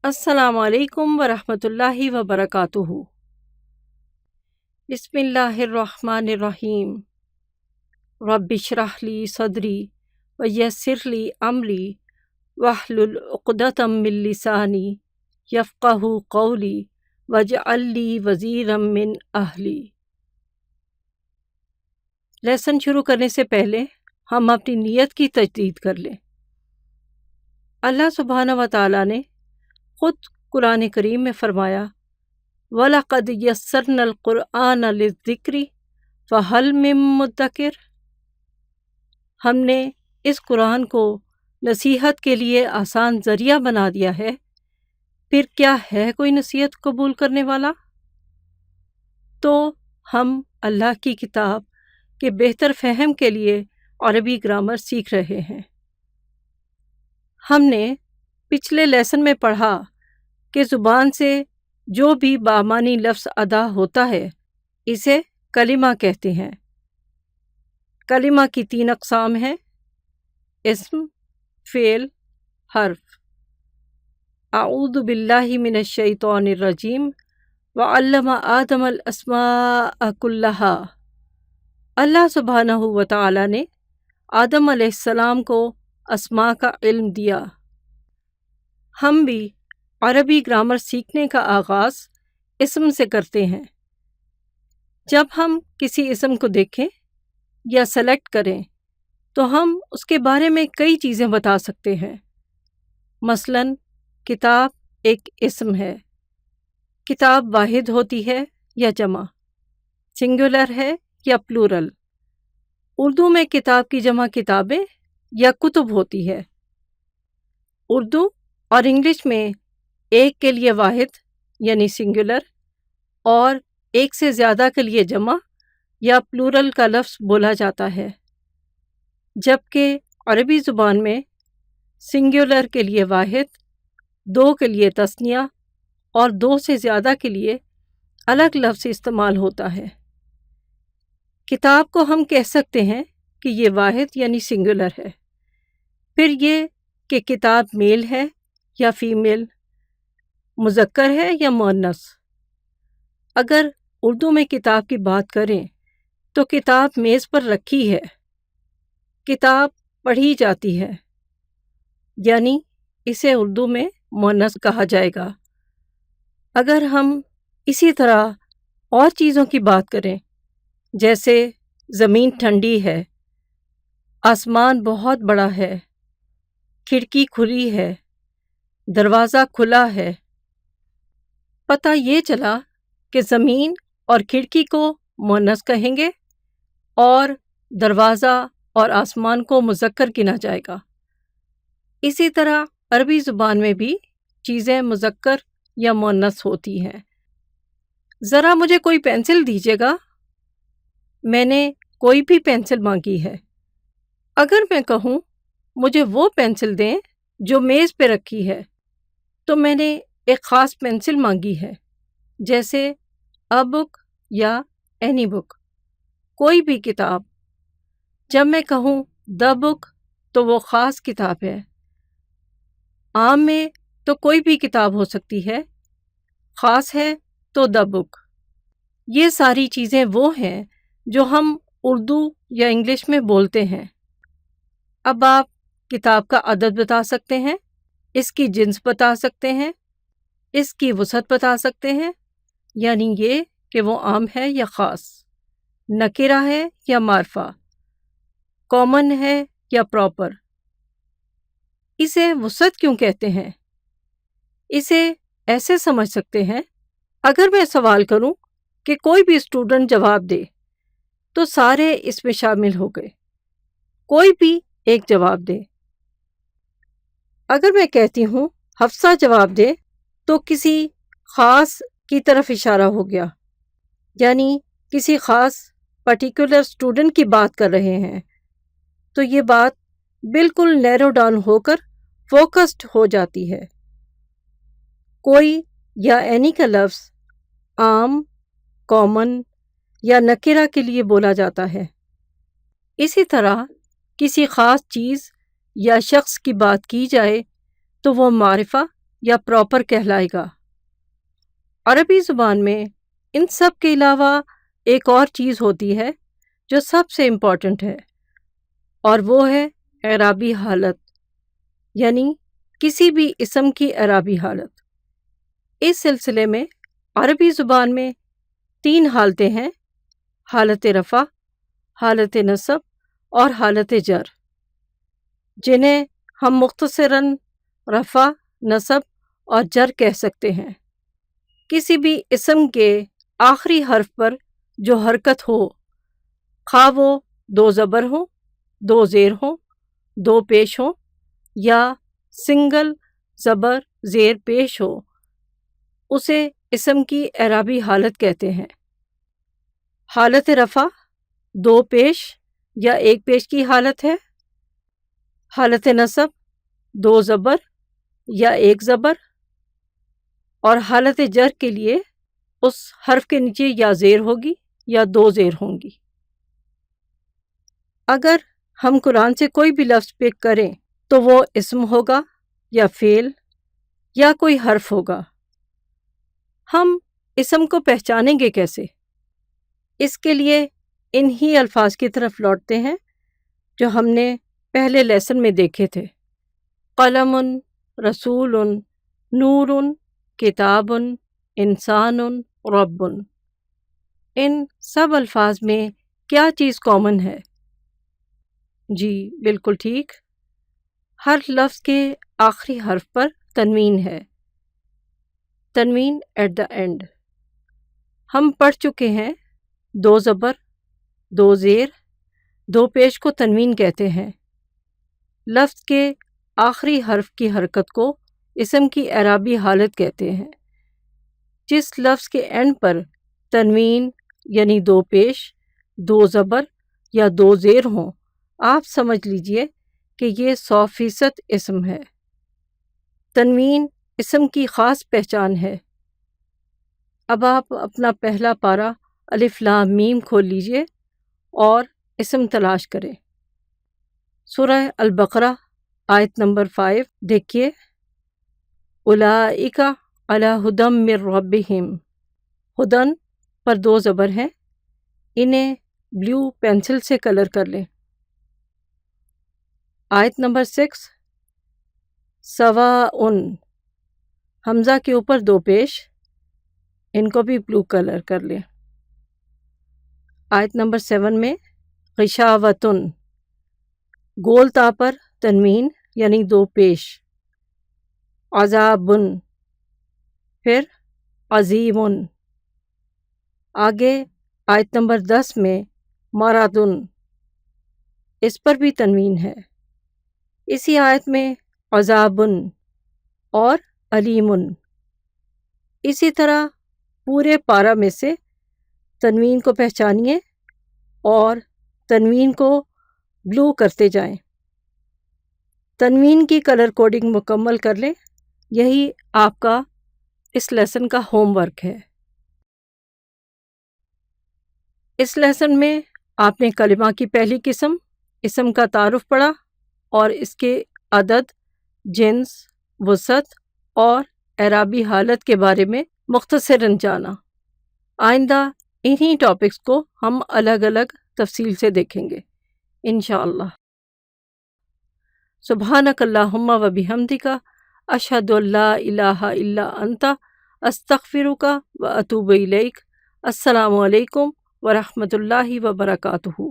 السلام علیکم ورحمۃ اللہ وبرکاتہ۔ بسم اللہ الرحمن الرحیم۔ رب اشرح لی صدری ویسر لی امری واحلل عقدۃ من لسانی یفقہوا قولی واجعل لی وزیرا من اہلی۔ لیسن شروع کرنے سے پہلے ہم اپنی نیت کی تجدید کر لیں۔ اللہ سبحانہ و تعالیٰ نے خود قرآن کریم میں فرمایا وَلَقَدْ يَسَّرْنَا الْقُرْآنَ لِلذِّكْرِ فَهَلْ مِن مُّدَّكِرٍ۔ ہم نے اس قرآن کو نصیحت کے لیے آسان ذریعہ بنا دیا ہے، پھر کیا ہے کوئی نصیحت قبول کرنے والا؟ تو ہم اللہ کی کتاب کے بہتر فہم کے لیے عربی گرامر سیکھ رہے ہیں۔ ہم نے پچھلے لیسن میں پڑھا کہ زبان سے جو بھی بامعنی لفظ ادا ہوتا ہے اسے کلمہ کہتے ہیں۔ کلمہ کی 3 اقسام ہیں: اسم، فعل، حرف۔ اعوذ باللہ من الشیطان الرجیم وعلم آدم الاسماء کلہا۔ اللہ سبحانہ و تعالی نے آدم علیہ السلام کو اسماء کا علم دیا۔ ہم بھی عربی گرامر سیکھنے کا آغاز اسم سے کرتے ہیں۔ جب ہم کسی اسم کو دیکھیں یا سلیکٹ کریں تو ہم اس کے بارے میں کئی چیزیں بتا سکتے ہیں۔ مثلاً کتاب ایک اسم ہے۔ کتاب واحد ہوتی ہے یا جمع، سنگولر ہے یا پلورل۔ اردو میں کتاب کی جمع کتابیں یا کتب ہوتی ہے۔ اردو اور انگلش میں ایک کے لیے واحد یعنی سنگولر اور ایک سے زیادہ کے لیے جمع یا پلورل کا لفظ بولا جاتا ہے، جبکہ عربی زبان میں سنگولر کے لیے واحد، 2 کے لیے تثنیہ اور 2 سے زیادہ کے لیے الگ لفظ استعمال ہوتا ہے۔ کتاب کو ہم کہہ سکتے ہیں کہ یہ واحد یعنی سنگولر ہے۔ پھر یہ کہ کتاب میل ہے یا فیمیل، مذکر ہے یا مؤنث۔ اگر اردو میں کتاب کی بات کریں تو کتاب میز پر رکھی ہے، کتاب پڑھی جاتی ہے، یعنی اسے اردو میں مؤنث کہا جائے گا۔ اگر ہم اسی طرح اور چیزوں کی بات کریں جیسے زمین ٹھنڈی ہے، آسمان بہت بڑا ہے، کھڑکی کھلی ہے، دروازہ کھلا ہے، پتہ یہ چلا کہ زمین اور کھڑکی کو مؤنث کہیں گے اور دروازہ اور آسمان کو مذکر گنا جائے گا۔ اسی طرح عربی زبان میں بھی چیزیں مذکر یا مؤنث ہوتی ہیں۔ ذرا مجھے کوئی پینسل دیجیے گا۔ میں نے کوئی بھی پینسل مانگی ہے۔ اگر میں کہوں مجھے وہ پینسل دیں جو میز پہ رکھی ہے تو میں نے ایک خاص پینسل مانگی ہے، جیسے اے بک یا اینی بک، کوئی بھی کتاب۔ جب میں کہوں دا بک تو وہ خاص کتاب ہے۔ عام میں تو کوئی بھی کتاب ہو سکتی ہے، خاص ہے تو دا بک۔ یہ ساری چیزیں وہ ہیں جو ہم اردو یا انگلش میں بولتے ہیں۔ اب آپ کتاب کا عدد بتا سکتے ہیں، اس کی جنس بتا سکتے ہیں، اس کی وسعت بتا سکتے ہیں، یعنی یہ کہ وہ عام ہے یا خاص، نکرہ ہے یا معرفہ، کامن ہے یا پراپر۔ اسے وسعت کیوں کہتے ہیں؟ اسے ایسے سمجھ سکتے ہیں، اگر میں سوال کروں کہ کوئی بھی اسٹوڈنٹ جواب دے تو سارے اس میں شامل ہو گئے، کوئی بھی ایک جواب دے۔ اگر میں کہتی ہوں حفصہ جواب دے تو کسی خاص کی طرف اشارہ ہو گیا، یعنی کسی خاص پرٹیکولر اسٹوڈنٹ کی بات کر رہے ہیں، تو یہ بات بالکل نیرو ڈاؤن ہو کر فوکسڈ ہو جاتی ہے۔ کوئی یا اینی کا لفظ عام، کامن یا نکرہ کے لیے بولا جاتا ہے۔ اسی طرح کسی خاص چیز یا شخص کی بات کی جائے تو وہ معرفہ یا پراپر کہلائے گا۔ عربی زبان میں ان سب کے علاوہ ایک اور چیز ہوتی ہے جو سب سے امپورٹنٹ ہے، اور وہ ہے اعرابی حالت، یعنی کسی بھی اسم کی اعرابی حالت۔ اس سلسلے میں عربی زبان میں 3 حالتیں ہیں: حالت رفع، حالت نصب اور حالت جر، جنہیں ہم مختصراً رفع، نصب اور جر کہہ سکتے ہیں۔ کسی بھی اسم کے آخری حرف پر جو حرکت ہو، خواہ وہ 2 زبر ہوں، 2 زیر ہوں، 2 پیش ہوں یا سنگل زبر زیر پیش ہو، اسے اسم کی اعرابی حالت کہتے ہیں۔ حالت رفع 2 پیش یا 1 پیش کی حالت ہے۔ حالت نصب 2 زبر یا 1 زبر، اور حالت جر کے لیے اس حرف کے نیچے یا زیر ہوگی یا 2 زیر ہوں گی۔ اگر ہم قرآن سے کوئی بھی لفظ پک کریں تو وہ اسم ہوگا یا فعل یا کوئی حرف ہوگا۔ ہم اسم کو پہچانیں گے کیسے؟ اس کے لیے انہی الفاظ کی طرف لوٹتے ہیں جو ہم نے پہلے لیسن میں دیکھے تھے: قلم، رسول، نور، کتاب، انسان، رب۔ ان سب الفاظ میں کیا چیز کامن ہے؟ جی بالکل ٹھیک، ہر لفظ کے آخری حرف پر تنوین ہے، تنوین ایٹ دا اینڈ۔ ہم پڑھ چکے ہیں 2 زبر، 2 زیر، 2 پیش کو تنوین کہتے ہیں۔ لفظ کے آخری حرف کی حرکت کو اسم کی اعرابی حالت کہتے ہیں۔ جس لفظ کے اینڈ پر تنوین یعنی 2 پیش، 2 زبر یا 2 زیر ہوں، آپ سمجھ لیجئے کہ یہ 100% اسم ہے۔ تنوین اسم کی خاص پہچان ہے۔ اب آپ اپنا پہلا پارہ الف لام میم کھول لیجئے اور اسم تلاش کریں۔ سورہ البقرہ آیت نمبر 5 دیکھیے: اولئک علی ھدی من ربہم۔ ھدن پر 2 زبر ہیں، انہیں بلیو پینسل سے کلر کر لیں۔ آیت نمبر 6 سواء، حمزہ کے اوپر 2 پیش، ان کو بھی بلو کلر کر لیں۔ آیت نمبر 7 میں غشاوۃ، گول تا پر تنوین یعنی 2 پیش، عذاب، پھر عظیم۔ آگے آیت نمبر 10 میں مرض، اس پر بھی تنوین ہے۔ اسی آیت میں عذاب اور علیم۔ اسی طرح پورے پارہ میں سے تنوین کو پہچانیے اور تنوین کو بلو کرتے جائیں۔ تنوین کی کلر کوڈنگ مکمل کر لیں، یہی آپ کا اس لیسن کا ہوم ورک ہے۔ اس لیسن میں آپ نے کلمہ کی پہلی قسم، اسم کا تعارف پڑھا اور اس کے عدد، جنس، وسعت اور اعرابی حالت کے بارے میں مختصراً جانا۔ آئندہ انہی ٹاپکس کو ہم الگ الگ تفصیل سے دیکھیں گے انشاءاللہ۔ سبحانک اللہم و بحمدک، اشہد ان لا الہ الا انت، استغفرک و اتوب الیک۔ السلام علیکم ورحمۃ اللہ وبرکاتہ۔